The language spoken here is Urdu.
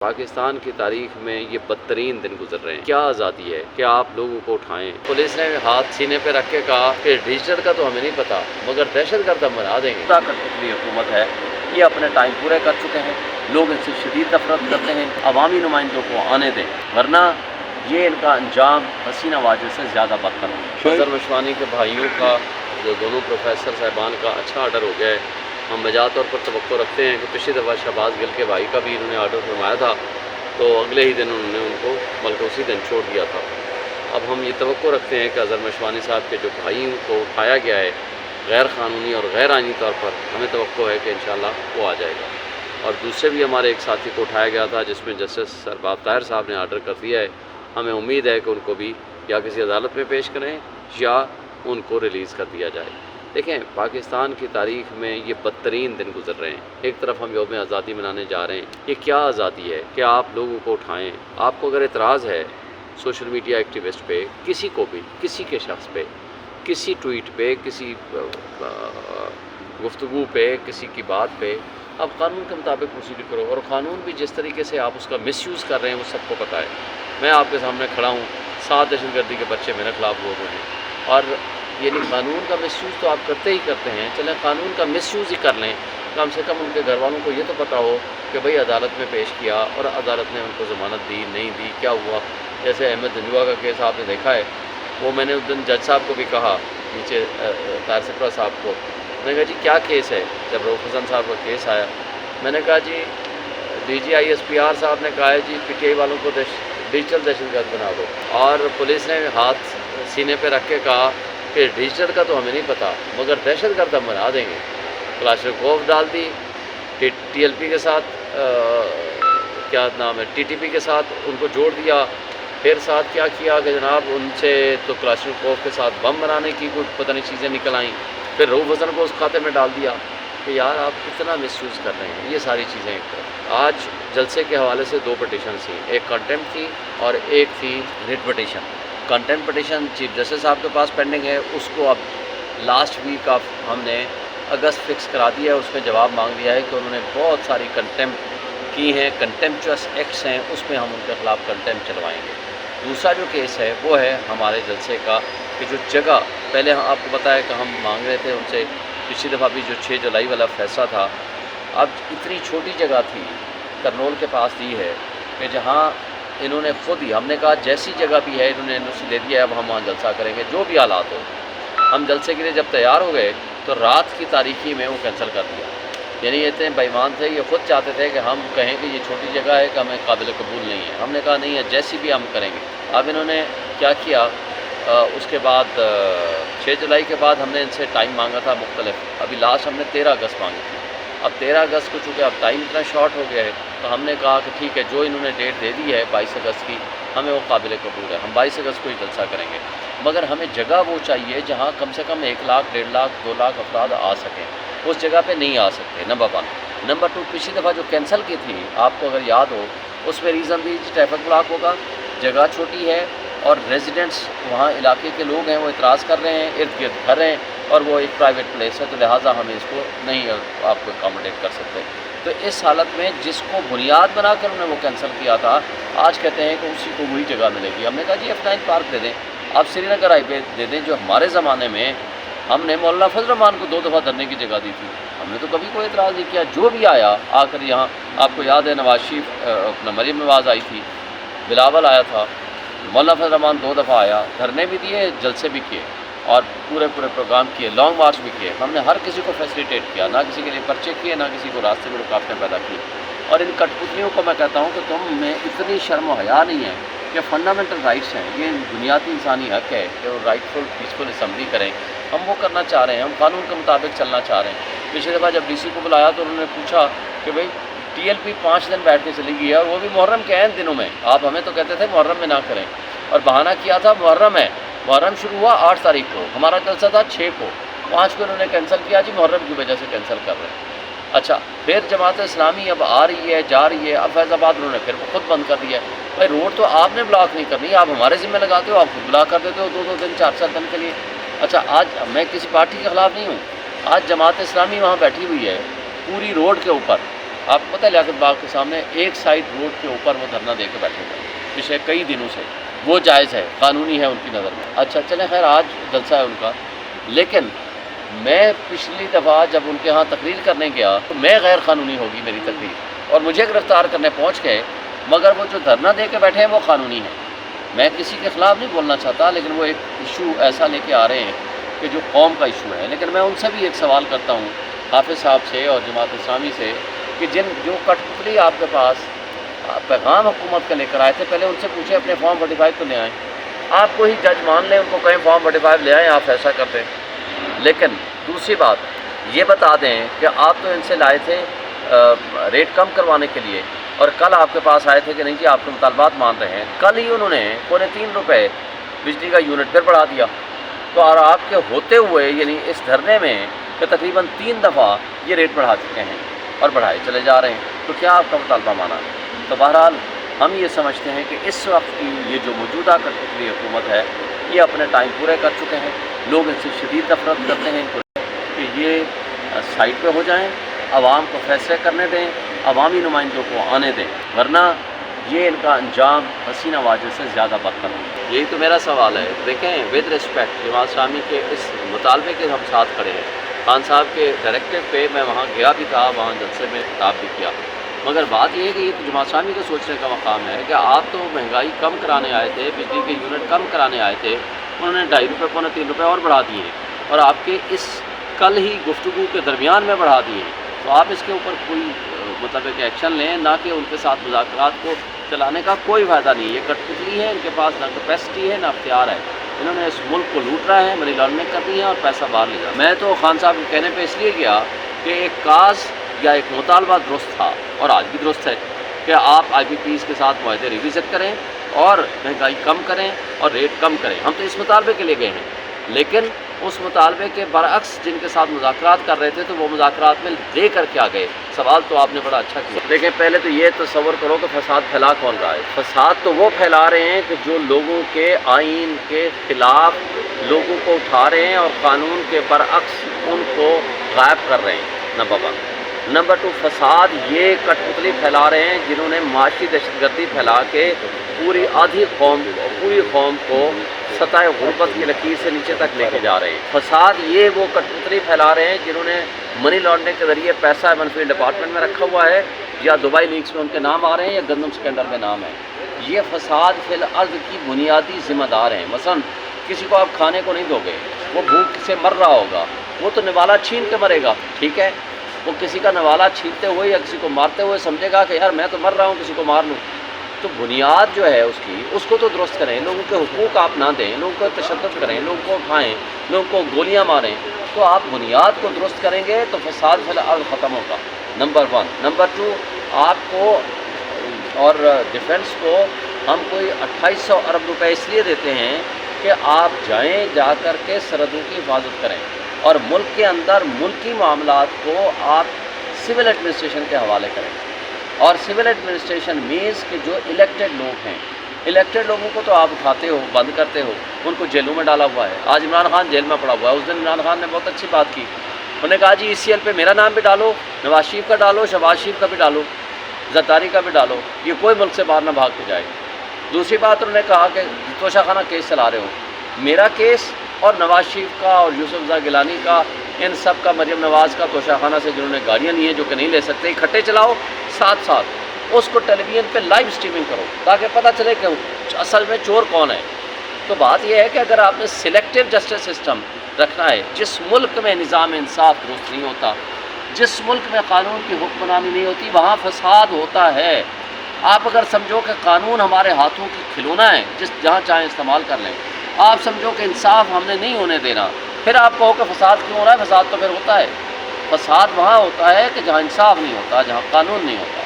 پاکستان کی تاریخ میں یہ بدترین دن گزر رہے ہیں۔ کیا آزادی ہے کہ آپ لوگوں کو اٹھائیں؟ پولیس نے ہاتھ سینے پہ رکھ کے کہا کہ ڈیجیٹل کا تو ہمیں نہیں پتا مگر دہشت گرد ہم بنا دیں گے۔ کٹپتلی حکومت ہے، یہ اپنے ٹائم پورے کر چکے ہیں، لوگ ان سے شدید نفرت کرتے ہیں، عوامی نمائندوں کو آنے دیں ورنہ یہ ان کا انجام حسینہ واجد سے زیادہ بدتر ہے۔ اظہر مشوانی کے بھائیوں کا جو دونوں پروفیسر صاحبان کا اچھا آرڈر ہو گیا ہے۔ ہم بجا طور پر توقع رکھتے ہیں کہ پچھلی دفعہ شہباز گل کے بھائی کا بھی انہوں نے آرڈر فرمایا تھا تو اگلے ہی دن انہوں نے ان کو بلکہ اسی دن چھوڑ دیا تھا۔ اب ہم یہ توقع رکھتے ہیں کہ اظہر مشوانی صاحب کے جو بھائیوں کو اٹھایا گیا ہے غیر قانونی اور غیر آئینی طور پر، ہمیں توقع ہے کہ انشاءاللہ وہ آ جائے گا۔ اور دوسرے بھی ہمارے ایک ساتھی کو اٹھایا گیا تھا جس میں جسٹس ارباب طاہر صاحب نے آرڈر کر دیا ہے۔ ہمیں امید ہے کہ ان کو بھی یا کسی عدالت میں پیش کریں یا ان کو ریلیز کر دیا جائے۔ دیکھیں، پاکستان کی تاریخ میں یہ بدترین دن گزر رہے ہیں۔ ایک طرف ہم یوم آزادی منانے جا رہے ہیں، یہ کیا آزادی ہے کہ آپ لوگوں کو اٹھائیں؟ آپ کو اگر اعتراض ہے سوشل میڈیا ایکٹیوسٹ پہ، کسی کو بھی، کسی کے شخص پہ، کسی ٹویٹ پہ، کسی گفتگو پہ، کسی کی بات پہ، آپ قانون کے مطابق پروسیڈ کرو، اور قانون بھی جس طریقے سے آپ اس کا مس یوز کر رہے ہیں وہ سب کو پتہ ہے۔ میں آپ کے سامنے کھڑا ہوں، 7 دہشت گردی کے پرچے میرے خلاف ہو گئے ہیں، اور یعنی قانون کا مس یوز تو آپ کرتے ہی کرتے ہیں، چلیں قانون کا مس یوز ہی کر لیں، کم سے کم ان کے گھر والوں کو یہ تو پتہ ہو کہ بھئی عدالت میں پیش کیا اور عدالت نے ان کو ضمانت دی نہیں دی، کیا ہوا۔ جیسے احمد جنجوا کا کیس آپ نے دیکھا ہے، وہ میں نے اس دن جج صاحب کو بھی کہا، نیچے طاہر سپرہ صاحب کو، میں نے کہا جی کیا کیس ہے؟ جب رؤف حسن صاحب کا کیس آیا، میں نے کہا جی D G I S P R صاحب نے کہا ہے جی پی ٹی آئی والوں کو ڈیجیٹل دہشت گرد بنا دو، اور پولیس نے ہاتھ سینے پہ رکھ کے کہا کہ ڈیجیٹل کا تو ہمیں نہیں پتا مگر دہشت گرد ہم بنا دیں گے۔ کلاشنکوف ڈال دی، ٹی ایل پی کے ساتھ کیا نام ہے ٹی ٹی پی کے ساتھ ان کو جوڑ دیا، پھر ساتھ کیا کیا کہ جناب ان سے تو کلاشنکوف کے ساتھ بم بنانے کی کوئی پتہ نہیں چیزیں نکل آئیں، پھر رؤف حسن کو اس کھاتے میں ڈال دیا کہ یار آپ کتنا مس یوز کر رہے ہیں۔ یہ ساری چیزیں ایک طرف۔ آج جلسے کے حوالے سے 2 پٹیشنز تھیں، ایک کنٹمپٹ تھی اور ایک تھی writ petition. Contempt petition chief justice صاحب کے پاس پینڈنگ ہے، اس کو اب لاسٹ ویک آف ہم نے اگست فکس کرا دیا ہے، اس میں جواب مانگ لیا ہے کہ انہوں نے بہت ساری کنٹمپٹ کی ہیں، کنٹمپچوس ایکٹس ہیں، اس میں ہم ان کے خلاف کنٹمپٹ چلوائیں گے۔ دوسرا جو کیس ہے وہ ہے ہمارے جلسے کا کہ جو جگہ پہلے آپ کو بتایا کہ ہم مانگ رہے تھے ان سے، پچھلی دفعہ بھی جو 6 جولائی والا فیصلہ تھا، اب اتنی چھوٹی جگہ تھی کرنول کے پاس دی ہے کہ جہاں انہوں نے خود ہی، ہم نے کہا جیسی جگہ بھی ہے انہوں نے NOC دے دیا ہے، اب ہم وہاں جلسہ کریں گے جو بھی حالات ہو۔ ہم جلسے کے لیے جب تیار ہو گئے تو رات کی تاریخی میں وہ کینسل کر دیا، یعنی اتنے بے ایمان تھے، یہ خود چاہتے تھے کہ ہم کہیں کہ یہ چھوٹی جگہ ہے کہ ہمیں قابل قبول نہیں ہے۔ ہم نے کہا نہیں ہے، جیسی بھی ہم کریں گے۔ اب انہوں نے کیا کیا، اس کے بعد 6 جولائی کے بعد ہم نے ان سے ٹائم مانگا تھا مختلف، ابھی لاسٹ ہم نے 13 اگست مانگی تھی۔ اب 13 اگست کو چونکہ اب ٹائم اتنا شارٹ ہو گیا ہے تو ہم نے کہا کہ ٹھیک ہے، جو انہوں نے ڈیٹ دے دی ہے 22 اگست کی، ہمیں وہ قابل قبول ہے، ہم 22 اگست کو ہی جلسہ کریں گے، مگر ہمیں جگہ وہ چاہیے جہاں کم سے کم 1 لاکھ 1.5 لاکھ 2 لاکھ افراد آ سکیں۔ اس جگہ پہ نہیں آ سکتے، نمبر 1۔ نمبر 2، پچھلی دفعہ جو کینسل کی تھی آپ کو اگر یاد ہو، اس میں ریزن بھی ٹریفک بلاک ہوگا، جگہ چھوٹی ہے اور ریزیڈنٹس وہاں علاقے کے لوگ ہیں وہ اعتراض کر رہے ہیں، ارد گرد گھر ہیں اور وہ ایک پرائیویٹ پلیس ہے، تو لہٰذا ہم اس کو نہیں آپ کو اکاموڈیٹ کر سکتے۔ تو اس حالت میں جس کو بنیاد بنا کر انہوں نے وہ کینسل کیا تھا، آج کہتے ہیں کہ اسی کو وہی جگہ ملے گی۔ ہم نے کہا جی F9 پارک دے دیں، آپ سری نگر ہائی وے دے دیں، جو ہمارے زمانے میں ہم نے مولانا فضل الرحمان کو 2 دفعہ دھرنے کی جگہ دی تھی، ہم نے تو کبھی کوئی اعتراض نہیں کیا۔ جو بھی آیا آ کر یہاں، آپ کو یاد ہے نواز شریف اپنا مریم نواز آئی تھی، بلاول آیا تھا، مولانا فضل الرحمان 2 دفعہ آیا، دھرنے بھی دیے، جلسے بھی کیے اور پورے پروگرام کیے، لانگ مارچ بھی کیے۔ ہم نے ہر کسی کو فیسیلیٹیٹ کیا، نہ کسی کے لیے پرچے کیے، نہ کسی کو راستے میں رکاوٹیں پیدا کی۔ اور ان کٹ پتلیوں کو میں کہتا ہوں کہ تم میں اتنی شرم و حیا نہیں ہے کہ فنڈامنٹل رائٹس ہیں، یہ بنیادی انسانی حق ہے کہ وہ رائٹفل پیسفل اسمبلی کریں، ہم وہ کرنا چاہ رہے ہیں، ہم قانون کے مطابق چلنا چاہ رہے ہیں۔ پچھلی دفعہ جب DC کو بلایا تو انہوں نے پوچھا کہ بھئی TLP 5 دن بیٹھ کے چلی گئی ہے اور وہ بھی محرم کے عین دنوں میں، آپ ہمیں تو کہتے تھے محرم میں نہ کریں، اور بہانہ کیا تھا محرم ہے، محرم شروع ہوا 8 تاریخ کو، ہمارا جلسہ تھا 6 کو، 5 کو انہوں نے کینسل کیا جی محرم کی وجہ سے کینسل کر رہے ہیں۔ اچھا، پھر جماعت اسلامی اب آ رہی ہے، جا رہی ہے، اب فیض آباد انہوں نے پھر خود بند کر دیا ہے۔ بھائی روڈ تو آپ نے بلاک نہیں کرنی، آپ ہمارے ذمہ لگاتے ہو، آپ خود بلاک کر دیتے ہو 2 دن 4 دن کے لیے۔ اچھا، آج میں کسی پارٹی کے خلاف نہیں ہوں، آج جماعت اسلامی وہاں بیٹھی ہوئی ہے پوری روڈ کے اوپر، آپ کو پتہ ہے لیاقت باغ کے سامنے ایک سائڈ روڈ کے اوپر وہ دھرنا دے کے بیٹھے ہوئے ہیں پچھلے کئی دنوں سے. وہ جائز ہے, قانونی ہے ان کی نظر میں. اچھا چلیں خیر, آج جلسہ ہے ان کا, لیکن میں پچھلی دفعہ جب ان کے ہاں تقریر کرنے گیا تو میں غیر قانونی ہوگی میری تقریر اور مجھے گرفتار کرنے پہنچ گئے, مگر وہ جو دھرنا دے کے بیٹھے ہیں وہ قانونی ہے. میں کسی کے خلاف نہیں بولنا چاہتا, لیکن وہ ایک ایشو ایسا لے کے آ رہے ہیں کہ جو قوم کا ایشو ہے. لیکن میں ان سے بھی ایک سوال کرتا ہوں, حافظ صاحب سے اور جماعت اسلامی سے, کہ جو کٹ پتلی آپ کے پاس پیغام حکومت کا لے کر آئے تھے, پہلے ان سے پوچھیں اپنے فارم 45 تو لے آئیں. آپ کو ہی جج مان لیں, ان کو کہیں فارم 45 لے آئیں, آپ فیصلہ کر دیں. لیکن دوسری بات یہ بتا دیں کہ آپ تو ان سے لائے تھے ریٹ کم کروانے کے لیے, اور کل آپ کے پاس آئے تھے کہ نہیں جی آپ کے مطالبات مان رہے ہیں. کل ہی انہوں نے 3.25 روپے بجلی کا یونٹ پھر بڑھا دیا. تو اور آپ کے ہوتے ہوئے یعنی اس دھرنے میں کہ تقریباً 3 دفعہ یہ ریٹ بڑھا چکے ہیں اور بڑھائے چلے جا رہے ہیں. تو کیا آپ کا مطالبہ مانا؟ تو بہرحال ہم یہ سمجھتے ہیں کہ اس وقت کی یہ جو موجودہ کٹپتلی حکومت ہے یہ اپنے ٹائم پورے کر چکے ہیں. لوگ ان سے شدید نفرت کرتے ہیں کہ یہ سائڈ پہ ہو جائیں, عوام کو فیصلے کرنے دیں, عوامی نمائندوں کو آنے دیں, ورنہ یہ ان کا انجام حسینہ واجد سے زیادہ بدتر ہے. یہی تو میرا سوال ہے. دیکھیں, ود رسپیکٹ جماعت اسلامی کے اس مطالبے کے ہم ساتھ کھڑے ہیں. خان صاحب کے ڈائریکٹو پہ میں وہاں گیا بھی تھا, وہاں جلسے میں خطاب بھی کیا, مگر بات یہ ہے کہ یہ تو جماعت اسلامی کے سوچنے کا مقام ہے کہ آپ تو مہنگائی کم کرانے آئے تھے, بجلی کے یونٹ کم کرانے آئے تھے, انہوں نے 2.5 روپے 3 روپے اور بڑھا دیے ہیں, اور آپ کے اس کل ہی گفتگو کے درمیان میں بڑھا دیے ہیں. تو آپ اس کے اوپر کوئی مطلب کہ ایکشن لیں, نہ کہ ان کے ساتھ مذاکرات کو چلانے کا کوئی فائدہ نہیں. یہ کٹ پتلی ہے, ان کے پاس نہ کیپیسٹی ہے نہ اختیار ہے. انہوں نے اس ملک کو لوٹ رہا ہے, منی لانڈرنگ کرنی ہے اور پیسہ باہر لے جانا. میں تو خان صاحب کے کہنے پہ اس لیے گیا کہ ایک کاز یا ایک مطالبہ درست تھا اور آج بھی درست ہے کہ آپ آئی پی پیز کے ساتھ معاہدے ریویزٹ کریں اور مہنگائی کم کریں اور ریٹ کم کریں. ہم تو اس مطالبے کے لیے گئے ہیں, لیکن اس مطالبے کے برعکس جن کے ساتھ مذاکرات کر رہے تھے تو وہ مذاکرات میں دے کر کے آ گئے. سوال تو آپ نے بڑا اچھا کیا. دیکھیں, پہلے تو یہ تصور کرو کہ فساد پھیلا کون رہا ہے. فساد تو وہ پھیلا رہے ہیں کہ جو لوگوں کے آئین کے خلاف لوگوں کو اٹھا رہے ہیں اور قانون کے برعکس ان کو غائب کر رہے ہیں, نمبر 1. نمبر 2, فساد یہ کٹ پتلی پھیلا رہے ہیں جنہوں نے معاشی دہشت گردی پھیلا کے پوری پوری قوم کو سطح غربت کی لکیر سے نیچے تک لے کے جا رہے ہیں. فساد یہ وہ کٹ پتلی پھیلا رہے ہیں جنہوں نے منی لانڈرنگ کے ذریعے پیسہ منفی ڈپارٹمنٹ میں رکھا ہوا ہے, یا دبئی لیکس میں ان کے نام آ رہے ہیں, یا گندم اسکینڈل میں نام ہے. یہ فساد فی الارض کی بنیادی ذمہ دار ہیں. مثلا کسی کو آپ کھانے کو نہیں دو گے, وہ بھوک سے مر رہا ہوگا, وہ تو نوالا چھین کے مرے گا, ٹھیک ہے. وہ کسی کا نوالا چھینتے ہوئے یا کسی کو مارتے ہوئے سمجھے گا کہ یار میں تو مر رہا ہوں, کسی کو مار لوں. تو بنیاد جو ہے اس کو تو درست کریں. لوگوں کے حقوق آپ نہ دیں, لوگوں کو تشدد کریں, لوگوں کو اٹھائیں, لوگوں کو گولیاں ماریں. تو آپ بنیاد کو درست کریں گے تو فساد فی الارض ختم ہوگا, نمبر 1. نمبر 2, آپ کو اور ڈیفنس کو ہم کوئی 2800 ارب روپے اس لیے دیتے ہیں کہ آپ جائیں, جا کر کے سرحدوں کی حفاظت کریں, اور ملک کے اندر ملکی معاملات کو آپ سول ایڈمنسٹریشن کے حوالے کریں. اور سول ایڈمنسٹریشن مینس کہ جو الیکٹڈ لوگ ہیں, الیکٹڈ لوگوں کو تو آپ اٹھاتے ہو, بند کرتے ہو, ان کو جیلوں میں ڈالا ہوا ہے. آج عمران خان جیل میں پڑا ہوا ہے. اس دن عمران خان نے بہت اچھی بات کی, انہوں نے کہا جی ECL پہ میرا نام بھی ڈالو, نواز شریف کا ڈالو, شہباز شریف کا بھی ڈالو, زرداری کا بھی ڈالو, یہ کوئی ملک سے باہر نہ بھاگ کے جائے. دوسری بات انہوں نے کہا کہ توشہ خانہ کیس چلا رہے ہو, میرا کیس اور نواز شریف کا اور یوسف رضا گیلانی کا, ان سب کا, مریم نواز کا توشہ خانہ سے جنہوں نے گاڑیاں لی ہیں جو کہ نہیں لے سکتے, اکٹھے چلاؤ, ساتھ ساتھ اس کو ٹیلی ویژن پہ لائیو اسٹریمنگ کرو تاکہ پتہ چلے کہ اصل میں چور کون ہے. تو بات یہ ہے کہ اگر آپ نے سلیکٹیو جسٹس سسٹم رکھنا ہے, جس ملک میں نظام انصاف درست نہیں ہوتا, جس ملک میں قانون کی حکمرانی نہیں ہوتی, وہاں فساد ہوتا ہے. آپ اگر سمجھو کہ قانون ہمارے ہاتھوں کی کھلونا ہے جہاں چاہیں استعمال کر لیں, آپ سمجھو کہ انصاف ہم نے نہیں ہونے دینا, پھر آپ کہو کہ فساد کیوں ہو رہا ہے. فساد تو پھر ہوتا ہے, فساد وہاں ہوتا ہے کہ جہاں انصاف نہیں ہوتا, جہاں قانون نہیں ہوتا.